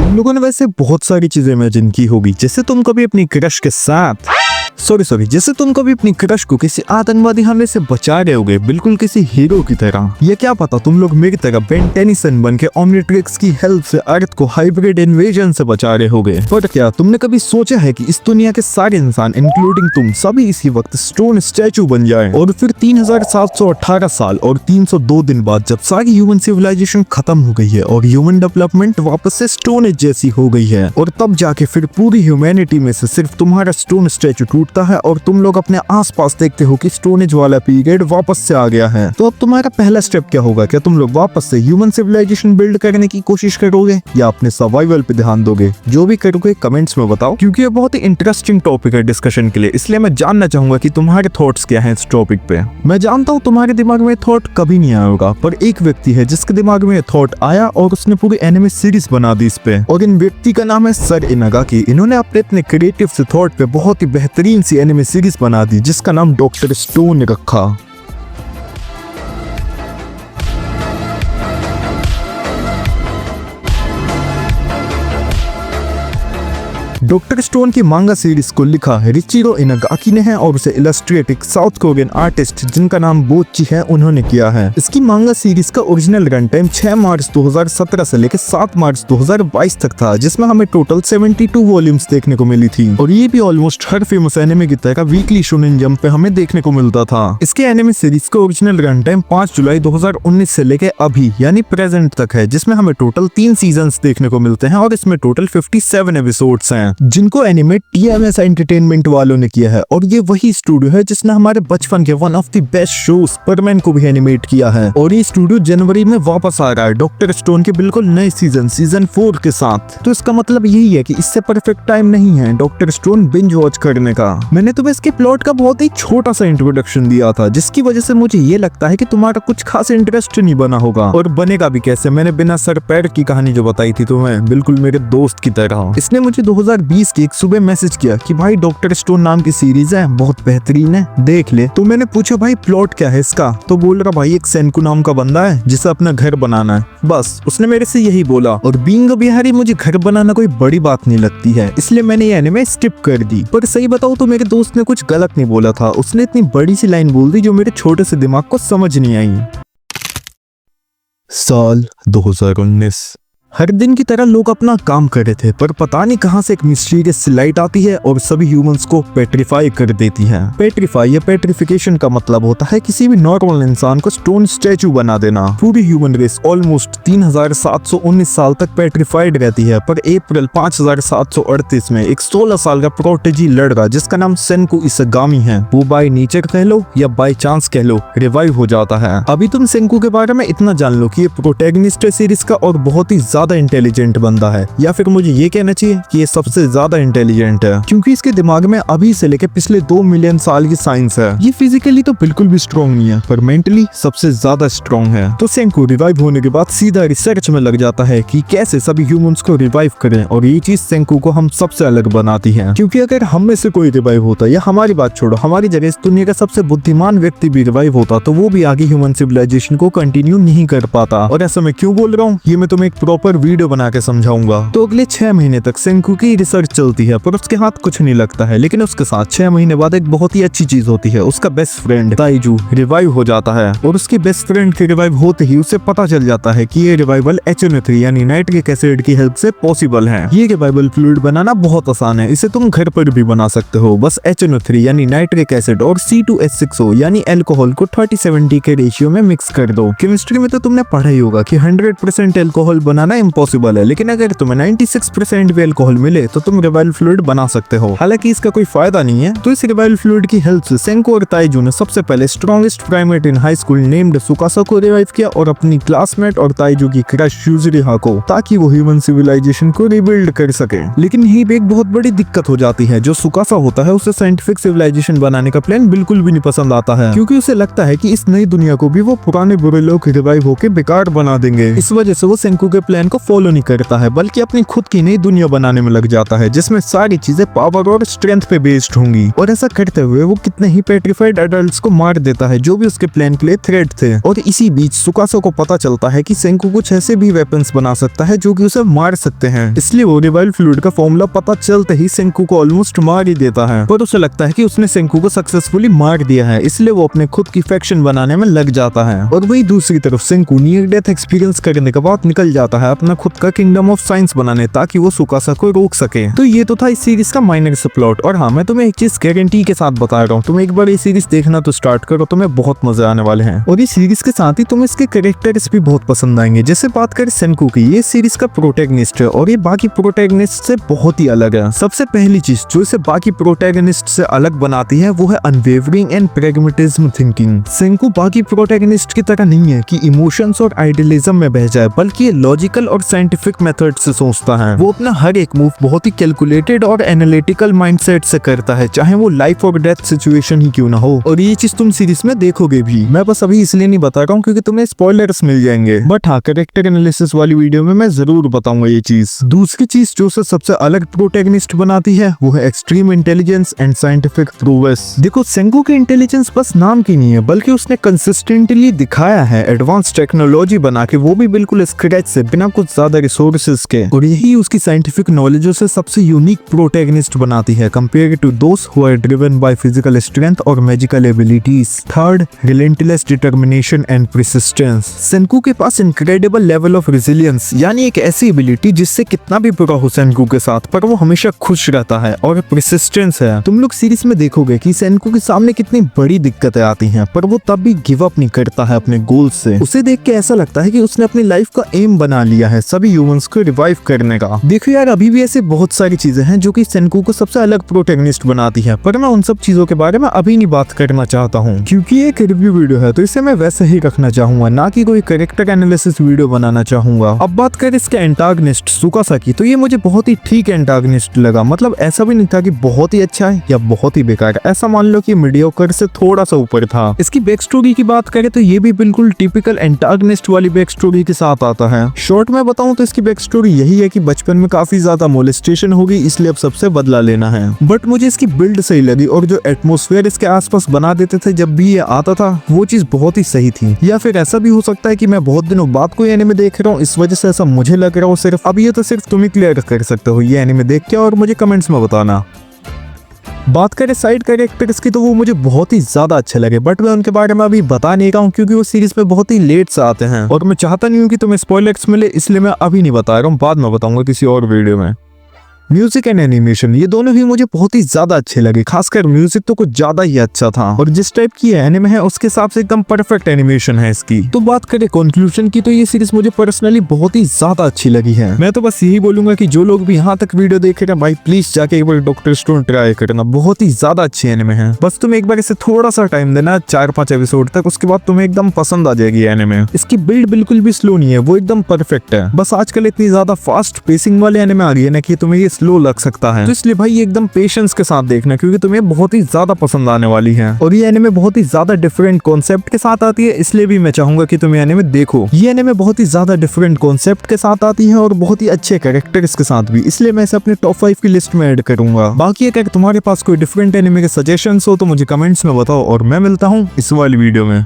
तुम लोगों ने वैसे बहुत सारी चीजें इमेजिन की होगी, जैसे तुम कभी अपनी क्रश के साथ जैसे तुम कभी अपनी क्रश को किसी आतंकवादी हमले से बचा रहे होगे, बिल्कुल किसी हीरो की तरह। ये क्या पता तुम लोग मेरी तरह बेन टेनिसन बन के ओमनिट्रिक्स की हेल्प से अर्थ को हाइब्रिड इन्वेजन से बचा रहे होगे। पर क्या तुमने कभी सोचा है कि इस दुनिया के सारे इंसान इंक्लूडिंग तुम सभी इसी वक्त स्टोन स्टैचू बन जाएं और फिर 3718 साल और 302 दिन बाद जब सारी ह्यूमन सिविलाइजेशन खत्म हो गई है और ह्यूमन डेवलपमेंट वापस से स्टोन एज जैसी हो गई है, और तब जाके फिर पूरी ह्यूमैनिटी में से सिर्फ तुम्हारा स्टोन स्टैचू टूटता है और तुम लोग अपने आसपास देखते हो कि स्टोन एज वाला पीरियड वापस से आ गया है। तो अब तुम्हारा पहला स्टेप क्या होगा? क्या तुम लोग वापस से ह्यूमन सिविलाइजेशन बिल्ड करने की कोशिश करोगे या अपने सर्वाइवल पे ध्यान दोगे? जो भी करोगे कमेंट्स में बताओ, क्योंकि ये बहुत ही इंटरेस्टिंग टॉपिक है डिस्कशन के लिए, इसलिए मैं जानना चाहूंगा कि तुम्हारे थॉट्स क्या हैं इस टॉपिक पे। मैं जानता हूँ तुम्हारे दिमाग में थॉट कभी नहीं आया होगा, पर एक व्यक्ति है जिसके दिमाग में थॉट आया और उसने पूरी एनिमे सीरीज बना दी इस पे, और इन व्यक्ति का नाम है सर इनागाकी। इन्होंने अपने क्रिएटिव से थॉट पे बहुत ही बेहतरीन सी एनिमे सीरीज बना दी जिसका नाम डॉक्टर स्टोन रखा। डॉक्टर स्टोन की मांगा सीरीज को लिखा रिचिरो इनागाकी ने है और उसे इलस्ट्रेट एक साउथ कोरियन आर्टिस्ट जिनका नाम बोची है उन्होंने किया है। इसकी मांगा सीरीज का ओरिजिनल रन टाइम 6 मार्च 2017 से लेकर 7 मार्च 2022 तक था, जिसमें हमें टोटल 72 वॉल्यूम्स देखने को मिली थी, और ये भी ऑलमोस्ट हर फेमस एनिमे की तरह वीकली शोनेन जंप पे हमें देखने को मिलता था। इसके एनिमे सीरीज का ओरिजिनल रन टाइम 5 जुलाई 2019 से लेकर अभी यानी प्रेजेंट तक है, जिसमें हमें टोटल 3 सीजन्स देखने को मिलते हैं और इसमें टोटल 57 एपिसोड्स हैं, जिनको एनिमेट TMS एंटरटेनमेंट वालों ने किया है। और ये वही स्टूडियो है जिसने हमारे बचपन के one of the best show Superman को भी एनिमेट किया है, और ये स्टूडियो जनवरी में वापस आ रहा है डॉक्टर स्टोन के बिल्कुल नए सीजन 4 के साथ। तो इसका मतलब यही है कि इससे परफेक्ट टाइम नहीं है डॉक्टर स्टोन बिंज वॉच करने का। मैंने तुम्हें इसके प्लॉट का बहुत ही छोटा सा इंट्रोडक्शन दिया था, जिसकी वजह से मुझे ये लगता है कि तुम्हारा कुछ खास इंटरेस्ट नहीं बना होगा, और बनेगा भी कैसे। मैंने बिना सर पैर की कहानी जो बताई थी तुम्हें, बिल्कुल मेरे दोस्त की तरह। इसने मुझे 2020 की एक सुबह मैसेज किया कि भाई डॉक्टर स्टोन नाम की सीरीज है, बहुत बेहतरीन है, देख ले। तो मैंने पूछा भाई प्लॉट क्या है इसका? तो बोल रहा भाई एक सेंकू नाम का बंदा है जिसे अपना घर बनाना है, बस उसने मेरे से यही बोला। और बीइंग अ बिहारी मुझे घर बनाना कोई बड़ी बात नहीं लगती है, इसलिए मैंने ये एनिमे स्किप कर दी। पर सही बताऊं तो मेरे दोस्त ने कुछ गलत नहीं बोला था, उसने इतनी बड़ी सी लाइन बोल दी जो मेरे छोटे से दिमाग को समझ नहीं आई। साल 2019। हर दिन की तरह लोग अपना काम कर रहे थे, पर पता नहीं कहां से एक मिस्टीरियस लाइट आती है और सभी ह्यूमंस को पेट्रीफाई कर देती है। पेट्रीफाई या पेट्रिफिकेशन का मतलब होता है किसी भी नॉर्मल इंसान को स्टोन स्टैचू बना देना। पूरी ह्यूमन रेस ऑलमोस्ट 3719 साल तक पेट्रीफाइड रहती है, पर अप्रैल 5738 में एक 16 साल का प्रोटेजी लड़का जिसका नाम सेंकू इसागामी है, वो बाय नेचर कह लो या बाय चांस कह लो, रिवाइव हो जाता है। अभी तुम सेंकू के बारे में इतना जान लो कि ये प्रोटैगनिस्ट है सीरीज का और बहुत ही ज्यादा इंटेलिजेंट बंदा है, या फिर मुझे ये कहना चाहिए कि ये सबसे ज्यादा इंटेलिजेंट है, क्योंकि इसके दिमाग में अभी से लेकर पिछले 2 मिलियन साल की साइंस है। ये फिजिकली तो बिल्कुल भी स्ट्रॉन्ग नहीं है, पर मेंटली सबसे ज्यादा स्ट्रॉन्ग है। तो सेंकू रिवाइव होने के बाद सीधा रिसर्च में लग जाता है कि कैसे सभी ह्यूमंस को रिवाइव करें, और ये चीज सेंकू को हम सबसे अलग बनाती है, क्योंकि अगर हम में से कोई रिवाइव होता, या हमारी बात छोड़ो हमारी जगह इस दुनिया का सबसे बुद्धिमान व्यक्ति भी रिवाइव होता, तो वो भी आगे ह्यूमन सिविलाइजेशन को कंटिन्यू नहीं कर पाता। और ऐसा मैं क्यों बोल रहा हूँ ये मैं तुम्हें एक प्रॉपर वीडियो बना के समझाऊंगा। तो अगले 6 महीने तक सेंकू की रिसर्च चलती है, पर उसके हाथ कुछ नहीं लगता है। लेकिन उसके साथ 6 महीने बाद एक बहुत ही अच्छी चीज होती है, उसका बेस्ट फ्रेंड ताइजू रिवाइव हो जाता है, और उसके बेस्ट फ्रेंड के रिवाइव होते ही उसे पता चल जाता है कि ये रिवाइवल HNO3 यानी नाइट्रिक एसिड की हेल्प से पॉसिबल है। ये रिवाइवल फ्लूइड बनाना बहुत आसान है, इसे तुम घर पर भी बना सकते हो। बस HNO3 यानी नाइट्रिक एसिड और C2H6O यानी अल्कोहल को 30-70 के रेशियो में मिक्स कर दो। केमिस्ट्री में तो तुमने पढ़ा ही होगा कि 100% अल्कोहल बनाना इम्पॉसिबल है, लेकिन अगर तुम्हें 96% भी अल्कोहल मिले तो तुम रिवाइवल फ्लूइड बना सकते हो। हालांकि इसका कोई फायदा नहीं है। तो इस रिवाइवल फ्लूइड की हेल्प से सेंको और ताइजू ने सबसे पहले strongest primate in high school named Tsukasa को रिवाइव किया, और अपनी क्लासमेट और ताइजू की क्रश यूजुरिहा को, ताकि वो ह्यूमन सिविलाइजेशन को रिबिल्ड कर सके। लेकिन यही भी एक बहुत बड़ी दिक्कत हो जाती है। जो सुकासा होता है उसे साइंटिफिक सिविलाइजेशन बनाने का प्लान बिल्कुल भी नहीं पसंद आता है, क्योंकि उसे लगता है कि इस नई दुनिया को भी वो पुराने बुरे लोग रिवाइव होकर बेकार बना देंगे। इस वजह से वो सेंको के प्लान को फॉलो नहीं करता है, बल्कि अपनी खुद की नई दुनिया बनाने में लग जाता है जिसमें सारी चीजें पावर और स्ट्रेंथ पे बेस्ड होंगी। और ऐसा करते हुए वो कितने ही पेट्रिफाइड एडल्ट्स को मार देता है जो भी उसके प्लान के लिए थ्रेट थे। और इसी बीच सुकासा को पता चलता है कि सेंकू कुछ ऐसे भी वेपन्स बना सकता है जो कि उसे मार सकते हैं, इसलिए वो रिवाइल्ड फ्लूइड का फॉर्मूला पता चलते ही सेंकू को ऑलमोस्ट मार ही देता है। पर उसे लगता है कि उसने सेंकू को सक्सेसफुली मार दिया है, इसलिए वो अपने खुद की फैक्शन बनाने में लग जाता है। और वही दूसरी तरफ सेंकू नियर डेथ एक्सपीरियंस करने के बाद निकल जाता है अपना खुद का किंगडम ऑफ साइंस बनाने, ताकि वो सुकासा को रोक सके। तो ये तो था इस सीरीज का माइनर सा प्लॉट। और हाँ, मैं तुम्हें एक चीज गारंटी के साथ बता रहा हूँ, तुम एक बार ये सीरीज देखना तो स्टार्ट करो, तुम्हें बहुत मजा आने वाले हैं। और इस सीरीज के साथ ही तुम्हें इसके कैरेक्टर्स भी बहुत पसंद आएंगे। जैसे बात करें सेंकू की, ये सीरीज का प्रोटैगनिस्ट है और ये बाकी प्रोटैगनिस्ट से बहुत ही अलग है। सबसे पहली चीज जो इसे बाकी प्रोटैगनिस्ट से अलग बनाती है वो है अनवेवरिंग एंड प्रैग्मेटिज्म थिंकिंग। सेंकू बाकी प्रोटैगनिस्ट की तरह नहीं है कि इमोशंस और आइडियलिज्म में बह जाए, बल्कि ये लॉजिकल और साइंटिफिक मेथड से सोचता है। वो अपना हर एक मूव बहुत ही कैलकुलेटेड और एनालिटिकल माइंडसेट से करता है, चाहे वो लाइफ और डेथ सिचुएशन ही क्यों ना हो। और ये चीज तुम सीरीज में देखोगे भी। मैं बस अभी इसलिए नहीं बता रहा हूँ क्योंकि तुम्हें स्पॉयलर्स मिल जाएंगे, बट हाँ, कैरेक्टर एनालिसिस वाली वीडियो में मैं जरूर बताऊंगा ये चीज। दूसरी चीज जो उसे सबसे अलग प्रोटैगनिस्ट बनाती है वो है extreme intelligence and scientific proves. देखो, सेंकू की इंटेलिजेंस बस नाम की नहीं है, बल्कि उसने कंसिस्टेंटली दिखाया है एडवांस टेक्नोलॉजी बना के, वो भी बिल्कुल स्क्रैच से, बिना कुछ ज्यादा रिसोर्सेज के। और यही उसकी साइंटिफिक नॉलेज उसे सबसे यूनिक प्रोटैगनिस्ट बनाती है compare to those who are driven by physical strength और magical abilities. Third, relentless determination and persistence. Senku के पास इनक्रेडिबल लेवल ऑफ रेजिलियंस, यानी एक ऐसी एबिलिटी जिससे कितना भी बुरा हो सेंकू के साथ पर वो हमेशा खुश रहता है। और परसिस्टेंस है, तुम लोग सीरीज में देखोगे कि सेंकू के सामने कितनी बड़ी दिक्कतें आती हैं पर वो तब भी गिव अप नहीं करता है अपने गोल से। उसे देख के ऐसा लगता है कि उसने अपनी लाइफ का एम बना लिया है सभी ह्यूमंस को रिवाइव करने का। देखो यार, अभी भी ऐसे बहुत सारी चीजें हैं जो कि सेंकू को सबसे अलग प्रोटैगनिस्ट बनाती है, पर मैं उन सब चीजों के बारे में अभी नहीं बात करना चाहता हूँ क्योंकि ये एक रिव्यू वीडियो है, तो इसे मैं वैसे ही रखना चाहूंगा, ना कि कोई कैरेक्टर एनालिसिस वीडियो बनाना चाहूंगा। अब बात करें इसके एंटागनिस्ट सुकासा की, तो ये मुझे बहुत ही ठीक एंटागनिस्ट लगा। मतलब ऐसा भी नहीं था कि बहुत ही अच्छा है या बहुत ही बेकार, ऐसा मान लो कि मीडियोकर से थोड़ा सा ऊपर था। इसकी बैक स्टोरी की बात करें तो ये भी बिल्कुल टिपिकल एंटागनिस्ट वाली बैक स्टोरी के साथ आता है। शॉर्ट में बताऊं तो इसकी बैक स्टोरी यही है कि बचपन में काफी ज्यादा मोलेस्टेशन होगी, इसलिए अब सबसे बदला लेना है। बट मुझे इसकी बिल्ड सही लगी और जो एटमोस्फेयर इसके आसपास बना देते थे जब भी ये आता था, वो चीज बहुत ही सही थी। या फिर ऐसा भी हो सकता है कि मैं बहुत दिनों बाद कोई एनिमे देख रहा हूँ, इस वजह से ऐसा मुझे लग रहा हो सिर्फ। अब ये तो सिर्फ तुम ही क्लियर कर सकते हो ये एनिमे देख के, और मुझे कमेंट्स में बताना। बात करें साइड कैरेक्टर्स की, तो वो मुझे बहुत ही ज्यादा अच्छे लगे, बट मैं उनके बारे में अभी बता नहीं रहा हूँ क्योंकि वो सीरीज में बहुत ही लेट से आते हैं और मैं चाहता नहीं हूँ कि तुम्हें स्पॉयलर्स मिले, इसलिए मैं अभी नहीं बता रहा हूँ, बाद में बताऊंगा किसी और वीडियो में। म्यूजिक एंड एनिमेशन, ये दोनों ही मुझे बहुत ही ज्यादा अच्छे लगे। खासकर म्यूजिक तो कुछ ज्यादा ही अच्छा था और जिस टाइप की एनिमे है उसके हिसाब से एकदम परफेक्ट एनिमेशन है इसकी। तो बात करें कंक्लूजन की, तो ये सीरीज मुझे पर्सनली बहुत ही ज्यादा अच्छी लगी है। मैं तो बस यही बोलूंगा कि जो लोग भी यहाँ तक वीडियो देख रहे हैं, भाई प्लीज जाके एक बार डॉक्टर स्टोन ट्राई करना, बहुत ही ज्यादा अच्छी एनिमे है। बस तुम एक बार इसे थोड़ा सा टाइम देना, 4-5 एपिसोड तक, उसके बाद तुम्हें एकदम पसंद आ जाएगी एनिमे। इसकी बिल्ड बिल्कुल भी स्लो नहीं है, वो एकदम परफेक्ट है। बस आजकल इतनी ज्यादा फास्ट पेसिंग वाले एनिमे आ गई है ना कि तुम्हें ये स्लो लग सकता है, तो इसलिए भाई ये एकदम पेशेंस के साथ देखना क्योंकि तुम्हें बहुत ही ज्यादा पसंद आने वाली है। और ये एनिमे बहुत ही ज्यादा डिफरेंट कॉन्सेप्ट के साथ आती है, इसलिए भी मैं चाहूंगा कि तुम ये एनिमे देखो। ये एनिमे बहुत ही ज्यादा डिफरेंट कॉन्सेप्ट के साथ आती है और बहुत ही अच्छे कैरेक्टर्स के साथ भी, इसलिए मैं इसे अपने टॉप 5 की लिस्ट में ऐड करूंगा। बाकी अगर तुम्हारे पास कोई डिफरेंट एनिमे के सजेशंस हो तो मुझे कमेंट्स में बताओ और मैं मिलता हूँ इस वाली वीडियो में।